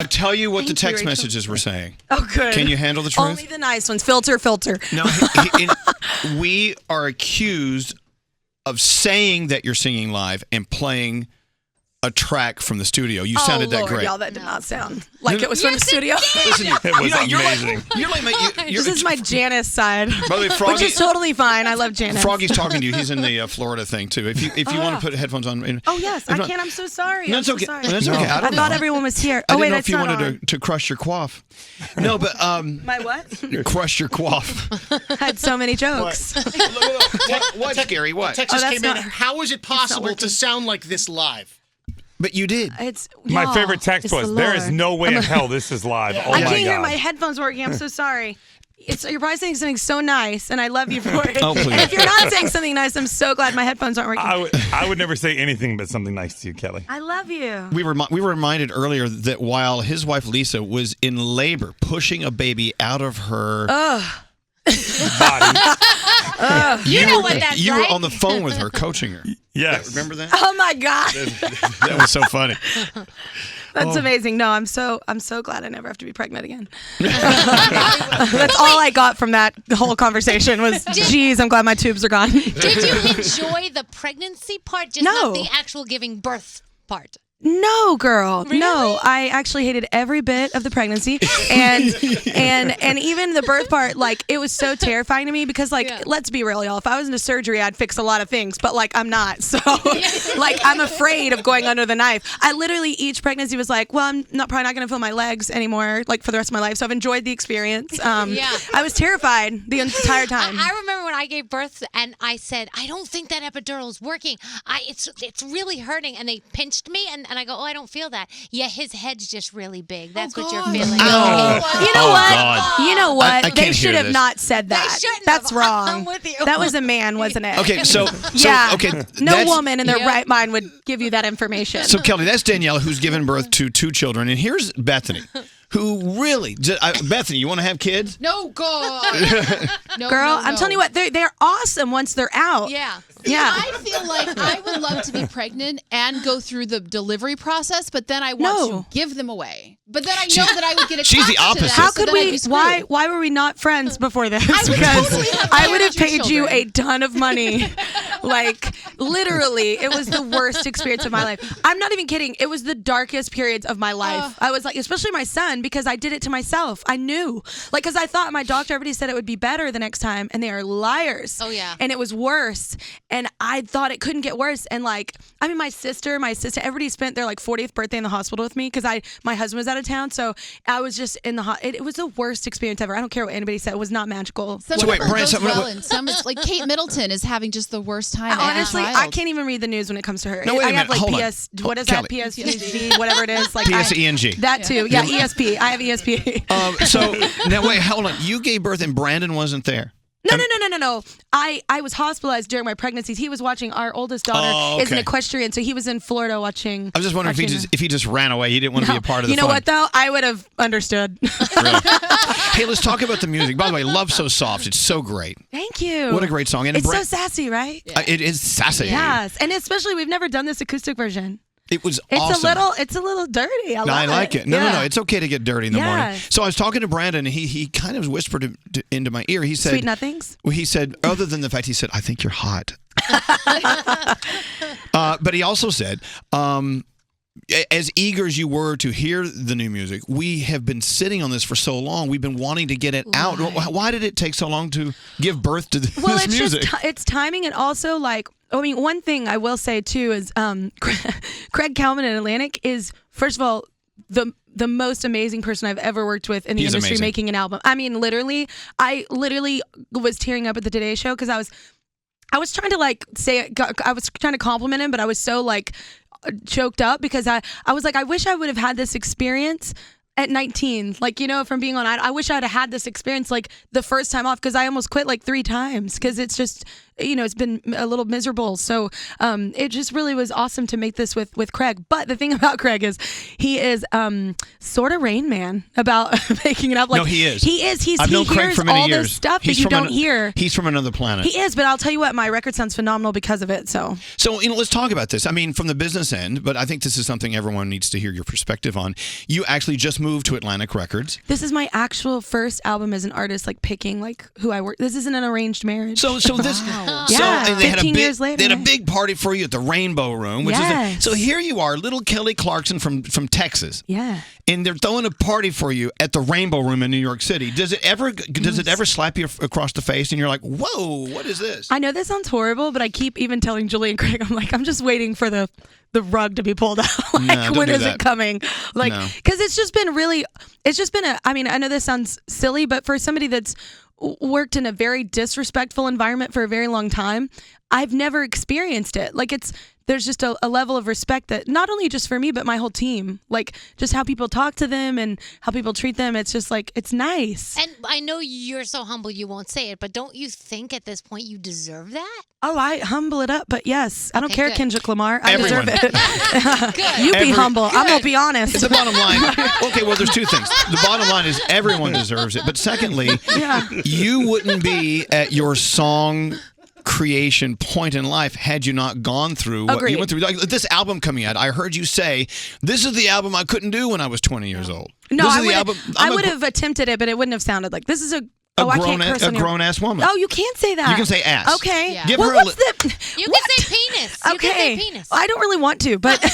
I'll tell you what Thank the text you, Rachel. messages were saying. Oh, good. Can you handle the truth? Only the nice ones. Filter. No, we are accused of saying that you're singing live and playing a track from the studio. You sounded that great. Y'all, that did not sound like it was from the studio. Listen, It was amazing. You're like This is my Janice side, By the way, Froggy, which is totally fine. I love Janice. Froggy's talking to you. He's in the Florida thing too. If you want to put headphones on. Oh yes, I can. I'm so sorry. No, I'm it's so okay. sorry. No, it's okay. I don't thought know. everyone was here. I Oh didn't wait, know it's if you not wanted to crush your quaff. No, but My what? crush your quaff. I had so many jokes. What, Gary? What? Texas that's came in. not- How is it possible to working. sound like this live? But you did. It's My y'all, favorite text it's was, the there is Lord. no way in hell this is live. Oh I my can't hear God. my headphones working. I'm so sorry. You're probably saying something so nice, and I love you for it. Oh, please. And if you're not saying something nice, I'm so glad my headphones aren't working. I would never say anything but something nice to you, Kelly. I love you. We were reminded earlier that while his wife Lisa was in labor, pushing a baby out of her Body. You know what that's you were like. on the phone with her, coaching her. Yes. Remember that? Oh my God, That was so funny. that's amazing. No, I'm so glad I never have to be pregnant again. That's all I got from that whole conversation was, geez, I'm glad my tubes are gone. Did you enjoy the pregnancy part, just No. not the actual giving birth part? No, girl. Really? No, I actually hated every bit of the pregnancy, and even the birth part. Like, it was so terrifying to me because, like, let's be real, y'all. If I was into surgery, I'd fix a lot of things, but like, I'm not. So, like, I'm afraid of going under the knife. I literally each pregnancy was like, well, I'm probably not going to feel my legs anymore, like for the rest of my life. So I've enjoyed the experience. I was terrified the entire time. I remember when I gave birth and I said, I don't think that epidural is working. It's really hurting. And they pinched me and I go, oh, I don't feel that. Yeah, his head's just really big. That's what you're feeling. You know what? God. You know what? I can't They should hear have this. not said that. shouldn't That's have. wrong. I'm with you. That was a man, wasn't it? Okay, so Yeah. okay, No that's- woman in their right mind would give you that information. So Kelly, that's Danielle who's given birth to 2 children, and here's Bethany, who really Bethany, you want to have kids? No, God. No, Girl, no, I'm no. telling you what, they're awesome once they're out. Yeah. Yeah. I feel like I would love to be pregnant and go through the delivery process, but then I want to give them away. But then I know that I would get She's the attracted to opposite. that, How so could then I'd we? be screwed. Why were we not friends before this? I would Because totally have I would have two paid you a children. ton of money. Like, literally, it was the worst experience of my life. I'm not even kidding. It was the darkest periods of my life. I was like, especially my son, because I did it to myself. I knew, like, because I thought my doctor, everybody said it would be better the next time, and they are liars. Oh, yeah. And it was worse, and I thought it couldn't get worse. And like, I mean, my sister, everybody spent their like 40th birthday in the hospital with me because my husband was out of town, so I was just in the it was the worst experience ever. I don't care what anybody said. It was not magical. Some So wait, people Brian, goes so- well, and some is like Kate Middleton is having just the worst time. Honestly, as a I child. can't even read the news when it comes to her. No, wait a I have minute. like Hold on. PS. What is Kelly. that? PSEG, whatever it is. Like PSENG. That too. Yeah, ESP. I have ESP. So now wait, hold on. You gave birth and Brandon wasn't there. No. I was hospitalized during my pregnancies. He was watching. Our oldest daughter is an equestrian, so he was in Florida watching. I was just wondering if he just ran away. He didn't want to be a part of the You know fun. what though? I would have understood. Really? Hey, let's talk about the music. By the way, Love So Soft. It's so great. Thank you. What a great song. And It's so sassy, right? It is sassy. Yes, and especially we've never done this acoustic version. It was It's awesome. It's a little dirty. I No, I love like it. No. Yeah. It's okay to get dirty in the morning. Yeah. So I was talking to Brandon, and he kind of whispered into my ear. He said, Sweet nothings. Well, he said, other than the fact, he said, I think you're hot. But he also said, as eager as you were to hear the new music, we have been sitting on this for so long. We've been wanting to get it out. Why did it take so long to give birth to this Well, it's music? just it's timing, and also like, I mean, one thing I will say too is Craig Kalman in Atlantic is, first of all, the most amazing person I've ever worked with in the industry amazing. making an album. I mean, I literally was tearing up at the Today Show because I was trying to like I was trying to compliment him, but I was so like choked up because I was like, I wish I would have had this experience at 19, like, you know, from being on, I wish I'd have had this experience like the first time off, because I almost quit like 3 times because it's just it's been a little miserable. So it just really was awesome to make this with Craig. But the thing about Craig is he is sort of Rain Man about making it up. Like, no, he is. He is. I've known Craig hears for many all years. this stuff that you don't hear. He's from another planet. He is, but I'll tell you what, my record sounds phenomenal because of it. So let's talk about this. I mean, from the business end, but I think this is something everyone needs to hear your perspective on. You actually just moved to Atlantic Records. This is my actual first album as an artist, like picking like who I work. This isn't an arranged marriage. So this, yeah, and they had 15 years later. They had a big party for you at the Rainbow Room, which Yes. is so here you are, little Kelly Clarkson from Texas. Yeah. And they're throwing a party for you at the Rainbow Room in New York City. Does it ever slap you across the face and you're like, whoa, what is this? I know this sounds horrible, but I keep even telling Julie and Craig, I'm like, I'm just waiting for the rug to be pulled out. Like, No, when don't is do it that. coming? Like, No. because it's just been I mean, I know this sounds silly, but for somebody that's worked in a very disrespectful environment for a very long time, I've never experienced it. Like, there's just a level of respect that not only just for me, but my whole team, like just how people talk to them and how people treat them. It's just like, it's nice. And I know you're so humble you won't say it, but don't you think at this point you deserve that? Oh, I humble it up, but yes, I don't care, good. Kendrick Lamar. I Everyone. deserve it. Good. You be humble. I'm gonna be honest. The bottom line. Okay, well, there's two things. The bottom line is everyone deserves it, but secondly, you wouldn't be at your song creation point in life had you not gone through what Agreed. you went through. Like this album coming out, I heard you say, "This is the album I couldn't do when I was 20 years old." No, this is I the would album. I would have attempted it, but it wouldn't have sounded like this is a. Oh, I can't curse on your- grown-ass woman. Oh, you can't say that. You can say ass. Okay. Yeah. Give well, her a what's the? You what? can say penis. You Okay. can say penis. I don't really want to, but but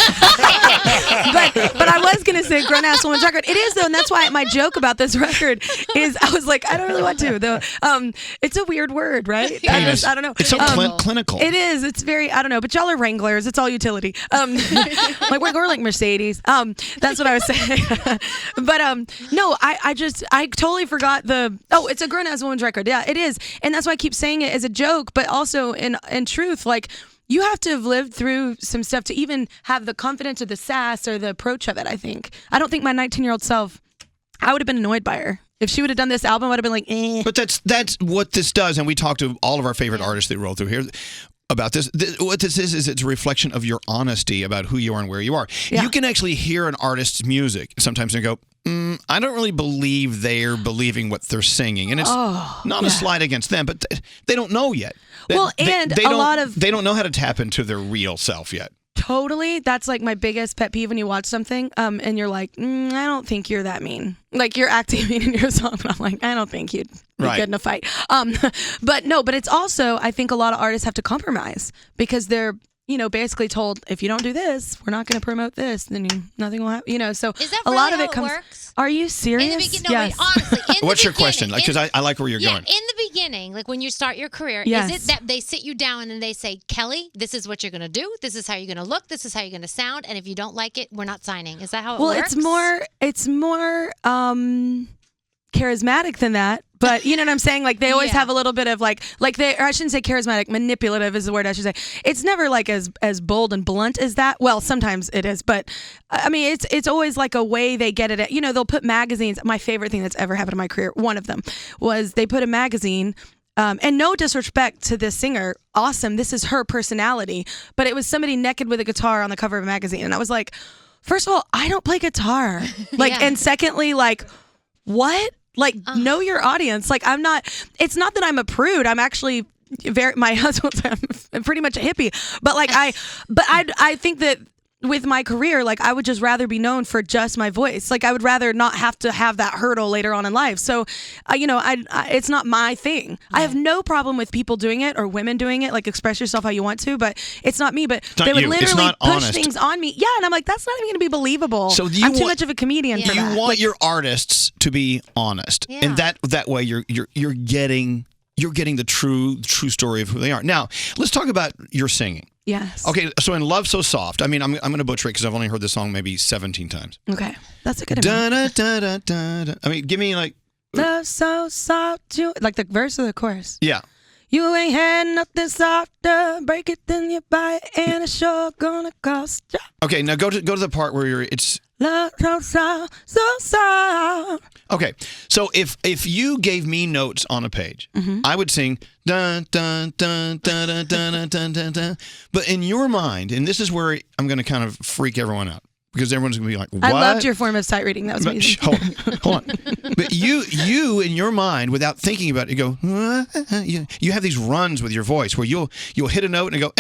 I was gonna say grown ass woman's record. It is though, and that's why my joke about this record is I was like, I don't really want to. Though it's a weird word, right? Penis. I don't know. It's so clinical. It is. It's very. I don't know. But y'all are Wranglers. It's all utility. Like we're like Mercedes. That's what I was saying. But no, I totally forgot the. Oh, it's a grown ass woman's record. Yeah, it is, and that's why I keep saying it as a joke, but also in truth, like. You have to have lived through some stuff to even have the confidence or the sass or the approach of it, I think. I don't think my 19-year-old self, I would have been annoyed by her. If she would have done this album, I would have been like, eh. But that's what this does, and we talk to all of our favorite artists that roll through here about this. What this is it's a reflection of your honesty about who you are and where you are. Yeah. You can actually hear an artist's music sometimes and go, I don't really believe they're believing what they're singing. And it's not a slight against them, but they don't know yet. Well, and they a don't- lot of- They don't know how to tap into their real self yet. Totally. That's like my biggest pet peeve when you watch something and you're like, I don't think you're that mean. Like you're acting mean in your song. And I'm like, I don't think you'd be Right. good in a fight. But it's also, I think a lot of artists have to compromise because they're, basically told if you don't do this, we're not going to promote this, then nothing will happen. So Is that a really lot of how it comes. works? Are you serious? In the beginning, yes. honestly. What's your question? Because I like where you're yeah, going. in the beginning, like when you start your career, Yes. is it that they sit you down and they say, Kelly, this is what you're going to do. This is how you're going to look. This is how you're going to sound. And if you don't like it, we're not signing. Is that how it works? It's more charismatic than that. But you know what I'm saying? Like they always Yeah. have a little bit of or I shouldn't say charismatic, manipulative is the word I should say. It's never like as bold and blunt as that. Well, sometimes it is, but I mean, it's always like a way they get it at, they'll put magazines. My favorite thing that's ever happened in my career, one of them was they put a magazine. And no disrespect to this singer, awesome. This is her personality, but it was somebody naked with a guitar on the cover of a magazine, and I was like, first of all, I don't play guitar, Yeah. and secondly, what? Know your audience. I'm not. It's not that I'm a prude. I'm actually my husband's. I'm pretty much a hippie, but I think that. With my career, I would just rather be known for just my voice. I would rather not have to have that hurdle later on in life. So, it's not my thing. Yeah. I have no problem with people doing it or women doing it. Express yourself how you want to, but it's not me. But not they would you. It's literally not push honest. things on me. Yeah, and I'm like, that's not even going to be believable. So I'm too much of a comedian for that. You want your artists to be honest, Yeah. and that way you're getting the true story of who they are. Now, let's talk about your singing. Yes. Okay, so in Love So Soft, I mean, I'm going to butcher it because I've only heard this song maybe 17 times. Okay, that's a good amount. Da, da, da, da, da. I mean, give me Love so soft, the verse or the chorus? yeah. You ain't had nothing softer. Break it, then you buy it, and it's sure gonna cost you. Okay, now go to the part where it's love so soft, so soft. Okay, so if you gave me notes on a page, I would sing dun dun dun dun dun dun dun dun dun. But in your mind, and this is where I'm going to kind of freak everyone out because everyone's going to be like, "What?" I loved your form of sight reading. That was amazing. Hold on. But you in your mind, without thinking about it, you go. What? You have these runs with your voice where you'll hit a note and go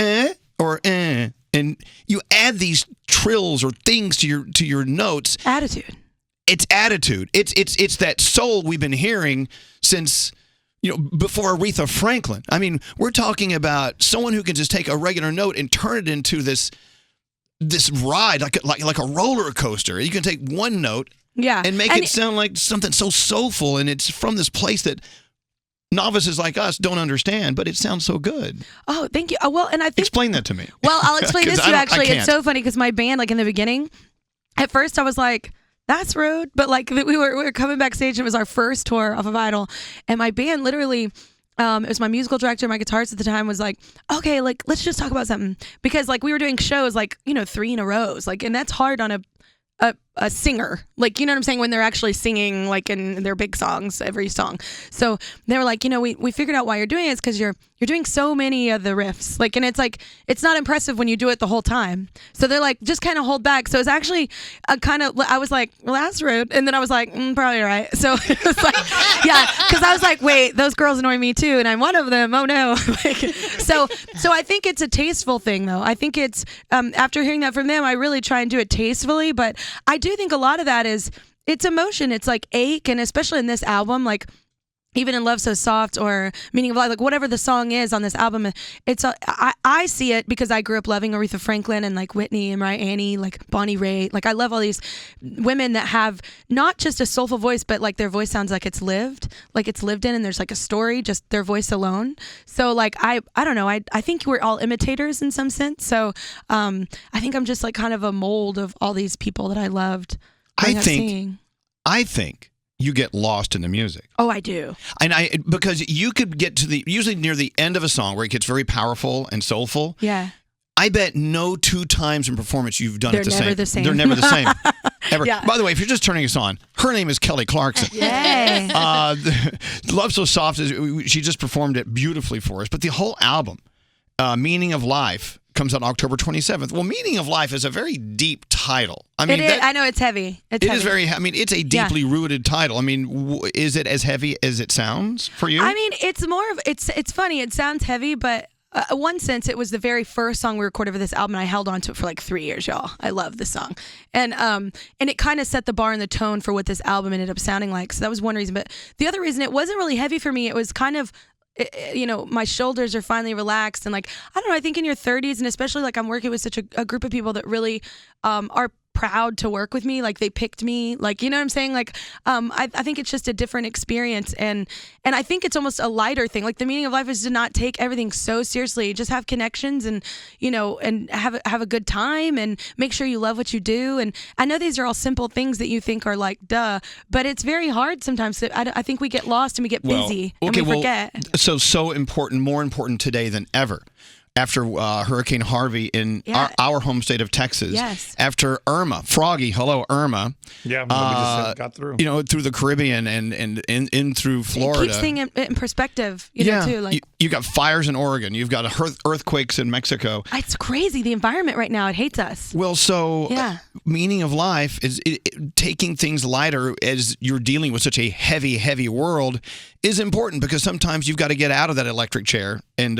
or and you add these trills or things to your notes. Attitude. It's attitude. It's that soul we've been hearing since before Aretha Franklin. I mean, we're talking about someone who can just take a regular note and turn it into this ride like a roller coaster. You can take one note, and make it sound like something so soulful, and it's from this place that novices like us don't understand, but it sounds so good. Oh, thank you. Well, and I think explain that to me. Well, I'll explain this to you. Actually, can't. It's so funny because my band, like in the beginning, at first I was like, that's rude, but like we were coming backstage and it was our first tour off of Idol, and my band literally, it was my musical director, my guitarist at the time was like, okay, like let's just talk about something, because like we were doing shows like 3 in a row, like, and that's hard on a singer, like, you know what I'm saying, when they're actually singing like in their big songs, every song. So they were like, we figured out why you're doing it, because you're doing so many of the riffs, like, and it's like, it's not impressive when you do it the whole time. So they're like, just kind of hold back. So it's actually a kind of, I was like, well, that's rude. And then I was like, probably right. So it was like, yeah, because I was like, wait, those girls annoy me too, and I'm one of them. Oh no. Like, so I think it's a tasteful thing though. I think it's, after hearing that from them, I really try and do it tastefully, but I do think a lot of that is, it's emotion. It's like ache, and especially in this album, like even in Love So Soft or Meaning of Life, like whatever the song is on this album, it's I see it because I grew up loving Aretha Franklin and like Whitney and Mariah Annie, like Bonnie Raitt. Like I love all these women that have not just a soulful voice, but like their voice sounds like it's lived in, and there's like a story, just their voice alone. So like I don't know, I think we're all imitators in some sense. So I think I'm just like kind of a mold of all these people that I loved. I think you get lost in the music. Oh, I do. And because you could get to usually near the end of a song where it gets very powerful and soulful. Yeah. I bet no 2 times in performance you've done it the same. They're never the same. They're never the same. Ever. Yeah. By the way, if you're just turning us on, her name is Kelly Clarkson. Yay. Love So Soft, she just performed it beautifully for us. But the whole album, Meaning of Life, comes out October 27th. Well, Meaning of Life is a very deep title. I mean, I know it's heavy. It is very. I mean, it's a deeply rooted title. I mean, is it as heavy as it sounds for you? I mean, it's more of it's funny. It sounds heavy, but in one sense, it was the very first song we recorded for this album. And I held on to it for like 3 years, y'all. I love this song, and it kind of set the bar and the tone for what this album ended up sounding like. So that was one reason. But the other reason, it wasn't really heavy for me. It was kind of, my shoulders are finally relaxed, and like, I don't know, I think in your 30s, and especially like I'm working with such a group of people that really are proud to work with me, like they picked me, like, you know what I'm saying, like I think it's just a different experience, and I think it's almost a lighter thing. Like the meaning of life is to not take everything so seriously, just have connections, and and have a good time, and make sure you love what you do. And I know these are all simple things that you think are like duh, but it's very hard sometimes. I think we get lost and we get busy and we forget. So important, more important today than ever. After Hurricane Harvey in our home state of Texas. Yes. After Irma, Froggy, hello Irma. Yeah, we just got through. Through the Caribbean and in through Florida. It keeps things in perspective, know, too. Like you got fires in Oregon. You've got earthquakes in Mexico. It's crazy. The environment right now, it hates us. Well, so meaning of life is taking things lighter as you're dealing with such a heavy, heavy world is important, because sometimes you've got to get out of that electric chair and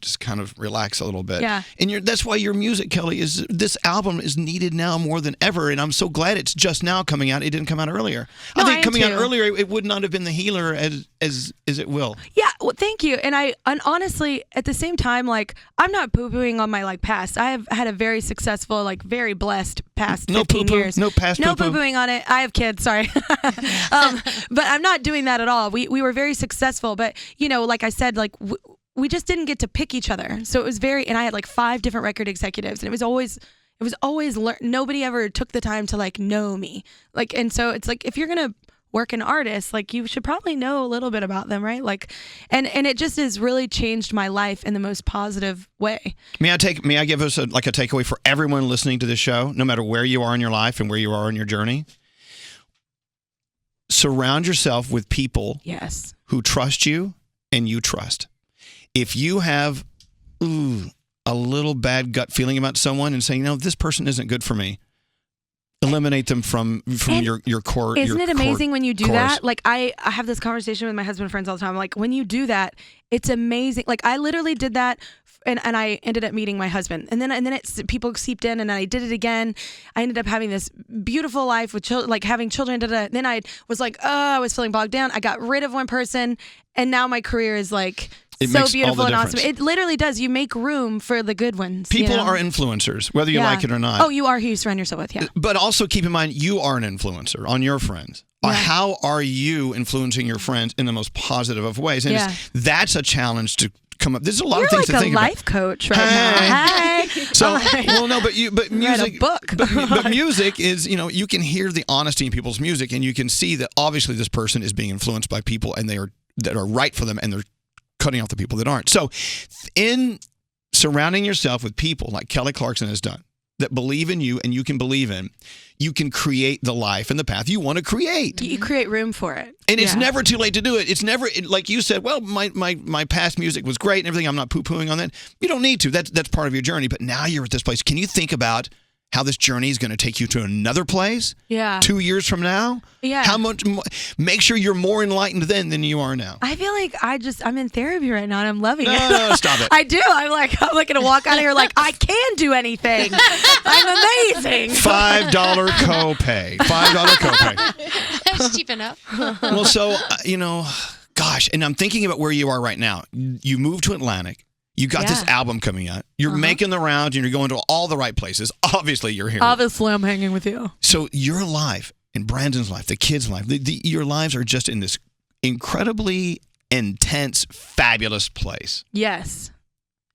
just kind of relax a little bit. Yeah. And that's why your music, Kelly, this album is needed now more than ever. And I'm so glad it's just now coming out. It didn't come out earlier. No, I think I am coming out too. earlier, it would not have been the healer as it will. Yeah, well, thank you. And honestly, at the same time, like, I'm not poo-pooing on my like past. I have had a very successful, like very blessed past 15 years. No past No poo-poo. poo-pooing on it. I have kids, sorry. But I'm not doing that at all. We were very successful, but like I said, like we just didn't get to pick each other. So it was and I had like 5 different record executives, and it was always nobody ever took the time to like know me. Like, and so it's like, if you're going to working artists, like you should probably know a little bit about them, right? Like, and it just has really changed my life in the most positive way. May I give us a takeaway for everyone listening to this show, no matter where you are in your life and where you are in your journey? Surround yourself with people who trust you and you trust. If you have a little bad gut feeling about someone and saying, no, this person isn't good for me, eliminate them from your core. Isn't it amazing when you do that? Like I have this conversation with my husband and friends all the time. Like when you do that, it's amazing. Like I literally did that, and I ended up meeting my husband, and then people seeped in, and I did it again. I ended up having this beautiful life with children, like having children. Then I was like, I was feeling bogged down. I got rid of one person, and now my career is like. It so makes beautiful all the and awesome. difference. It literally does. You make room for the good ones. People are influencers, whether you like it or not. Oh, you are who you surround yourself with, yeah. But also keep in mind, you are an influencer on your friends. Yeah. How are you influencing your friends in the most positive of ways? And that's a challenge to come up. There's a lot of things to think about. You're like a life coach right now. Hey. So, well, no, but music. Write a book. but music is, you can hear the honesty in people's music, and you can see that obviously this person is being influenced by people, and that are right for them, and they're cutting off the people that aren't. So in surrounding yourself with people like Kelly Clarkson has done that believe in you and you can believe in, you can create the life and the path you want to create. You create room for it. And it's never too late to do it. It's never, like you said, well, my past music was great and everything. I'm not poo-pooing on that. You don't need to. That's part of your journey. But now you're at this place. Can you think about how this journey is going to take you to another place? Yeah. 2 years from now? Yeah. How much more, make sure you're more enlightened then than you are now. I feel like I'm in therapy right now and I'm loving it. No, stop it. I do. I'm like going to walk out of here like, I can do anything. I'm amazing. $5 copay. $5 copay. That's cheap enough. Well, so, gosh, and I'm thinking about where you are right now. You moved to Atlantic. You got this album coming out. You're making the rounds and you're going to all the right places. Obviously, you're here. Obviously, I'm hanging with you. So your life and Brandon's life, the kids' life, your lives are just in this incredibly intense, fabulous place. Yes.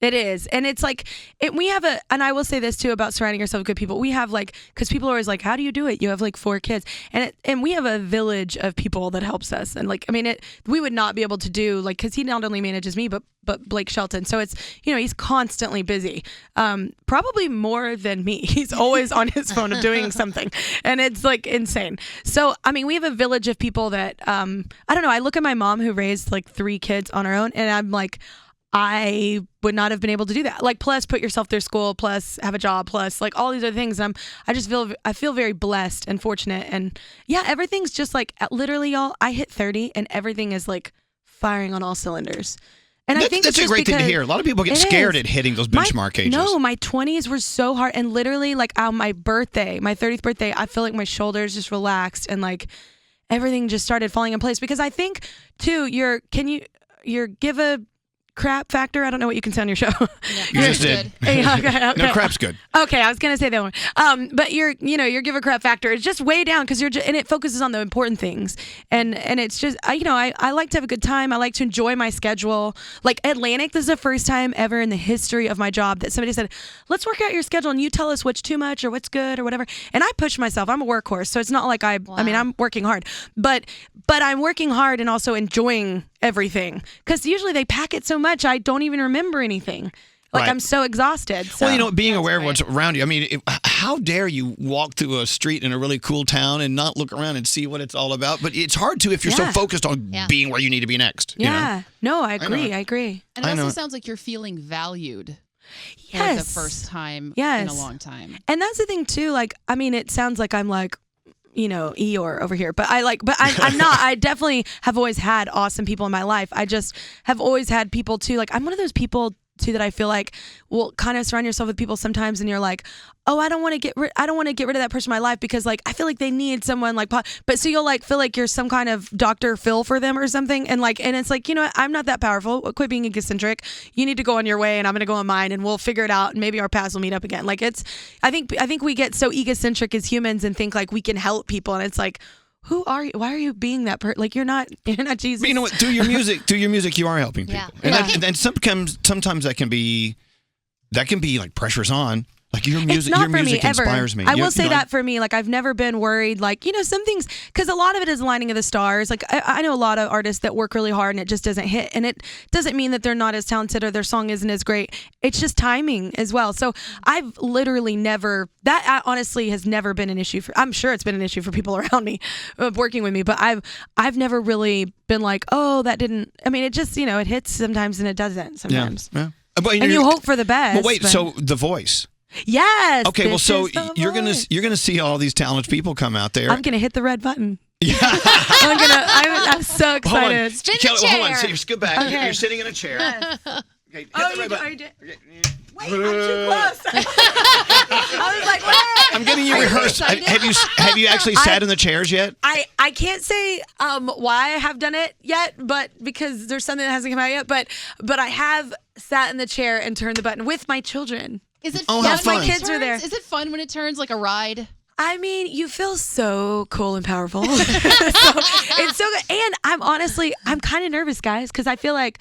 It is. And it's like, we have and I will say this too about surrounding yourself with good people. We have because people are always like, how do you do it? You have 4 kids. And we have a village of people that helps us. And we would not be able to do, because he not only manages me, but Blake Shelton. So it's, he's constantly busy. Probably more than me. He's always on his phone doing something. And it's insane. So, we have a village of people that, I don't know. I look at my mom who raised 3 kids on her own and I'm like, I would not have been able to do that. Plus put yourself through school, plus have a job, plus all these other things. I feel very blessed and fortunate. And yeah, everything's just literally, y'all, I hit 30 and everything is firing on all cylinders. And I think that's a great thing to hear. A lot of people get scared at hitting those benchmark ages. No, my 20s were so hard. And literally on my birthday, my 30th birthday, I feel like my shoulders just relaxed and everything just started falling in place. Because I think too, your give a crap factor. I don't know what you can say on your show. You just did. Okay. No, crap's good. Okay, I was gonna say that one. But your give a crap factor is just way down because and it focuses on the important things. And it's just I like to have a good time. I like to enjoy my schedule. Atlantic, this is the first time ever in the history of my job that somebody said, let's work out your schedule and you tell us what's too much or what's good or whatever. And I push myself. I'm a workhorse, so it's not like I'm working hard. But I'm working hard and also enjoying everything because usually they pack it so much I don't even remember anything. Right. I'm so exhausted. So. Well, being aware of what's around you. How dare you walk through a street in a really cool town and not look around and see what it's all about? But it's hard to if you're so focused on being where you need to be next. Yeah. No, I agree. I agree. And it also sounds like you're feeling valued. For the first time in a long time. And that's the thing too. It sounds like I'm Eeyore over here, but I'm not. I definitely have always had awesome people in my life. I just have always had people too. I'm one of those people too that I feel will kind of surround yourself with people sometimes, and you're like, oh, I don't want to get rid of that person in my life because I feel like they need someone but so you'll feel like you're some kind of Dr. Phil for them or something, and it's what, I'm not that powerful. Quit being egocentric. You need to go on your way, and I'm gonna go on mine, and we'll figure it out, and maybe our paths will meet up again. I think we get so egocentric as humans and think we can help people, and it's who are you? Why are you being that person? You're not Jesus. But you know what? Through your music, you are helping people. And sometimes that can be pressures on. Like your It's music, not your for me music ever. inspires me. I will say that for me, like I've never been worried. Like some things, because a lot of it is aligning of the stars. Like I know a lot of artists that work really hard and it just doesn't hit, and it doesn't mean that they're not as talented or their song isn't as great. It's just timing as well. So I've literally never. That honestly has never been an issue for. I'm sure it's been an issue for people around me, working with me, but I've never really been like, oh, that didn't. I mean, it just it hits sometimes and it doesn't sometimes. Yeah. And you hope for the best. Well, wait. So The Voice. Yes. Okay. Well, so you're Voice. gonna see all these talented people come out there. I'm gonna hit the red button. Yeah. I'm so excited. Spin the Kelly, chair. hold on. So you scoot back. Okay. You're sitting in a chair. Okay, hit the red button. Wait, I'm too close. I was like, wait. I'm getting you rehearsed. Have you actually sat in the chairs yet? I can't say why I have done it yet, but because there's something that hasn't come out yet. But I have sat in the chair and turned the button with my children. Is it Oh, fun how fun. when it My kids were there. turns? Is it fun when it turns like a ride? I mean, you feel so cool and powerful. It's so good. And I'm kind of nervous, guys, because I feel like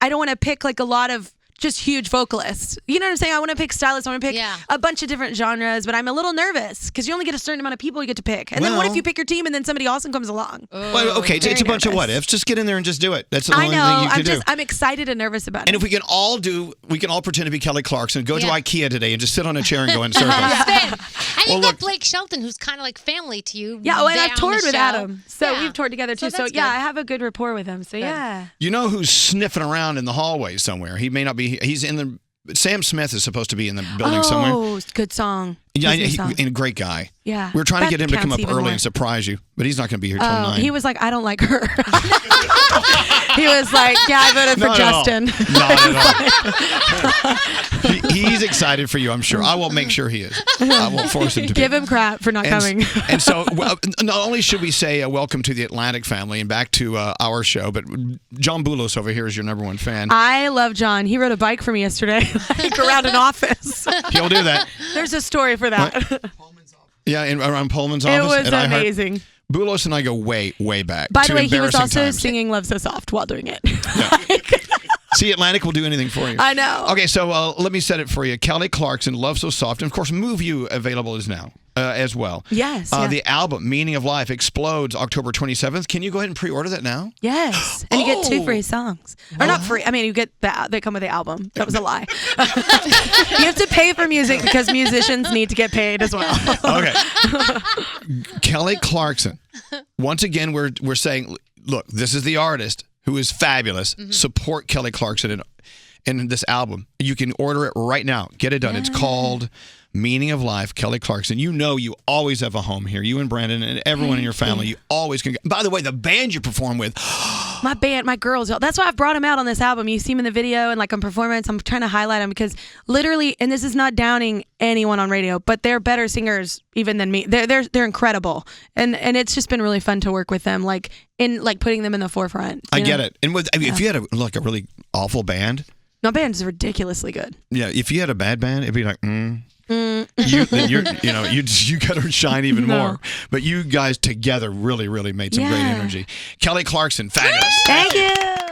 I don't want to pick like a lot of just huge vocalists. You know what I'm saying? I want to pick stylists. I want to pick a bunch of different genres, but I'm a little nervous because you only get a certain amount of people you get to pick. And then what if you pick your team and then somebody awesome comes along? Well, okay, it's a bunch of what ifs. Just get in there and just do it. That's the only thing you can do. I'm excited and nervous about it. And if we can all pretend to be Kelly Clarkson, go to IKEA today and just sit on a chair and go in circles. Spin. And you got Blake Shelton, who's kind of like family to you. Yeah, and there I've on toured the with show. Adam. So Yeah. we've toured together too. So that's yeah, good. I have a good rapport with him. So yeah. You know who's sniffing around in the hallway somewhere? He may not be. He's in the. Sam Smith is supposed to be in the building somewhere. Oh, good song. Yeah, His new song. and a great guy. Yeah. We were trying to That get him to come counts up even early more. and surprise you, but he's not going to be here till 9. He was like, I don't like her. He was like, yeah, I voted for Not at all. Justin. Not at all. He's excited for you, I'm sure. I will make sure he is. I won't force him to be. Give him crap for not coming. And so, not only should we say welcome to the Atlantic family and back to our show, but John Boulos over here is your number one fan. I love John. He rode a bike for me yesterday, like around an office. He'll do that. There's a story for that. Yeah, around Pullman's office. It was at iHeart. amazing. Boulos and I go way, way back. By to the way, he was embarrassing also times. singing Love So Soft while doing it. See, Atlantic will do anything for you. I know. Okay, so let me set it for you. Kelly Clarkson, Love So Soft, and of course, Move You available is now as well. Yes. The album, Meaning of Life, explodes October 27th. Can you go ahead and pre-order that now? Yes. And you get 2 free songs. Or not free. I mean, you get they come with the album. That was a lie. You have to pay for music because musicians need to get paid as well. Okay. Kelly Clarkson. Once again, we're saying, look, this is the artist who is fabulous. Support Kelly Clarkson in this album. You can order it right now. Get it done. It's called Meaning of Life, Kelly Clarkson. You know you always have a home here. You and Brandon and everyone in your family. You always can. By the way, the band you perform with. My band, my girls, that's why I've brought them out on this album. You see them in the video and like on performance. I'm trying to highlight them because literally, and this is not downing anyone on radio, but they're better singers even than me. They're incredible, and it's just been really fun to work with them, like in like putting them in the forefront. I get it. And if you had a really awful band. No, band is ridiculously good. Yeah, if you had a bad band, it'd be like, you got to shine even more. But you guys together really, really made some great energy. Kelly Clarkson, fabulous. Thank you.